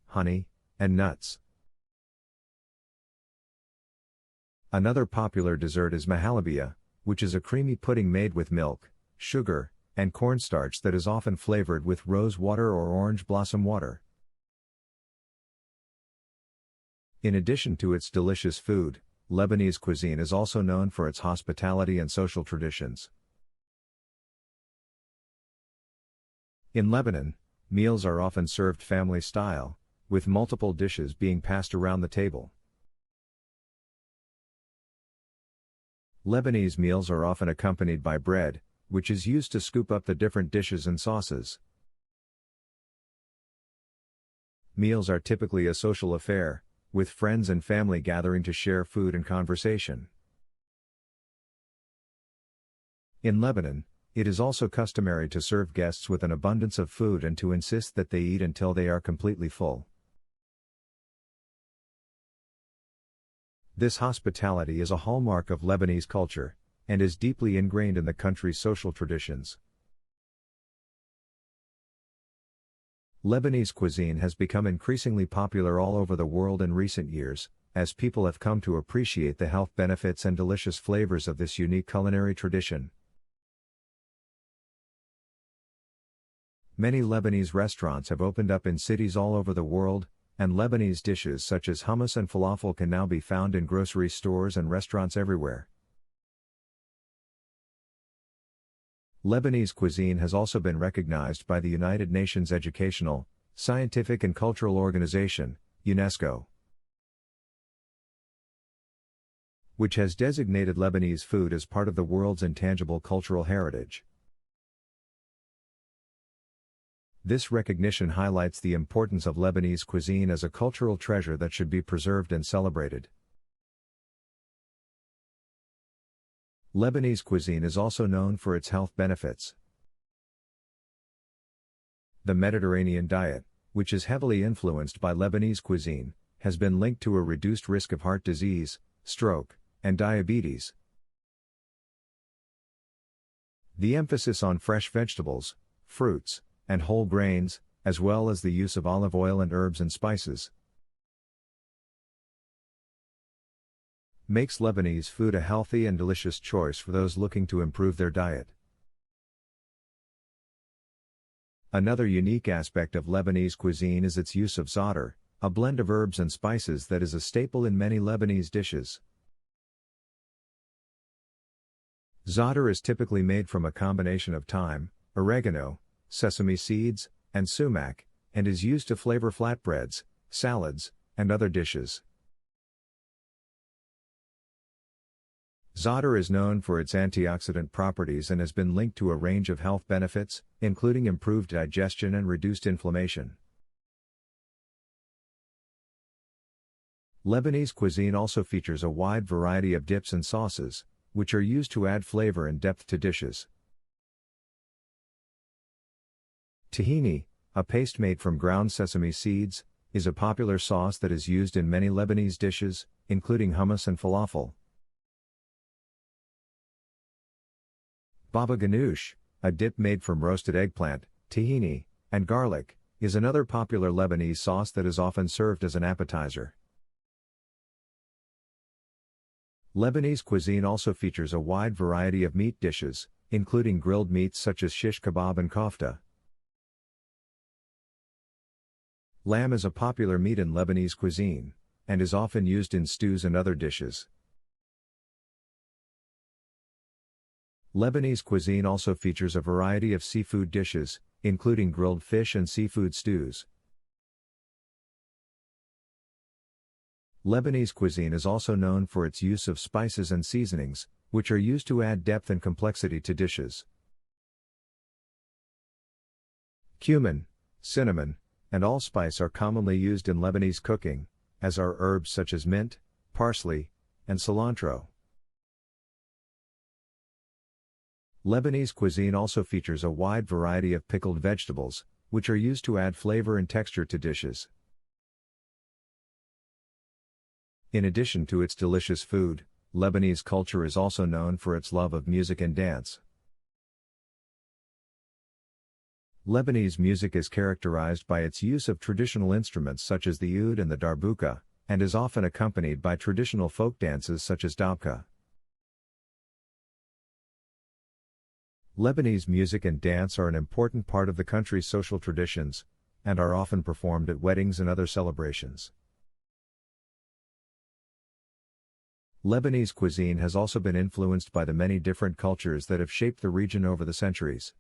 honey, and nuts. Another popular dessert is mahalabia, which is a creamy pudding made with milk, sugar, and cornstarch that is often flavored with rose water or orange blossom water. In addition to its delicious food, Lebanese cuisine is also known for its hospitality and social traditions. In Lebanon, meals are often served family-style, with multiple dishes being passed around the table. Lebanese meals are often accompanied by bread, which is used to scoop up the different dishes and sauces. Meals are typically a social affair, with friends and family gathering to share food and conversation. In Lebanon, it is also customary to serve guests with an abundance of food and to insist that they eat until they are completely full. This hospitality is a hallmark of Lebanese culture, and is deeply ingrained in the country's social traditions. Lebanese cuisine has become increasingly popular all over the world in recent years, as people have come to appreciate the health benefits and delicious flavors of this unique culinary tradition. Many Lebanese restaurants have opened up in cities all over the world, and Lebanese dishes such as hummus and falafel can now be found in grocery stores and restaurants everywhere. Lebanese cuisine has also been recognized by the United Nations Educational, Scientific and Cultural Organization, UNESCO, which has designated Lebanese food as part of the world's intangible cultural heritage. This recognition highlights the importance of Lebanese cuisine as a cultural treasure that should be preserved and celebrated. Lebanese cuisine is also known for its health benefits. The Mediterranean diet, which is heavily influenced by Lebanese cuisine, has been linked to a reduced risk of heart disease, stroke, and diabetes. The emphasis on fresh vegetables, fruits, and whole grains, as well as the use of olive oil and herbs and spices, makes Lebanese food a healthy and delicious choice for those looking to improve their diet. Another unique aspect of Lebanese cuisine is its use of za'atar, a blend of herbs and spices that is a staple in many Lebanese dishes. Za'atar is typically made from a combination of thyme, oregano, sesame seeds, and sumac, and is used to flavor flatbreads, salads, and other dishes. Za'atar is known for its antioxidant properties and has been linked to a range of health benefits, including improved digestion and reduced inflammation. Lebanese cuisine also features a wide variety of dips and sauces, which are used to add flavor and depth to dishes. Tahini, a paste made from ground sesame seeds, is a popular sauce that is used in many Lebanese dishes, including hummus and falafel. Baba ganoush, a dip made from roasted eggplant, tahini, and garlic, is another popular Lebanese sauce that is often served as an appetizer. Lebanese cuisine also features a wide variety of meat dishes, including grilled meats such as shish kebab and kofta. Lamb is a popular meat in Lebanese cuisine, and is often used in stews and other dishes. Lebanese cuisine also features a variety of seafood dishes, including grilled fish and seafood stews. Lebanese cuisine is also known for its use of spices and seasonings, which are used to add depth and complexity to dishes. Cumin, cinnamon, and allspice are commonly used in Lebanese cooking, as are herbs such as mint, parsley, and cilantro. Lebanese cuisine also features a wide variety of pickled vegetables, which are used to add flavor and texture to dishes. In addition to its delicious food, Lebanese culture is also known for its love of music and dance. Lebanese music is characterized by its use of traditional instruments such as the oud and the darbuka, and is often accompanied by traditional folk dances such as dabka. Lebanese music and dance are an important part of the country's social traditions, and are often performed at weddings and other celebrations. Lebanese cuisine has also been influenced by the many different cultures that have shaped the region over the centuries.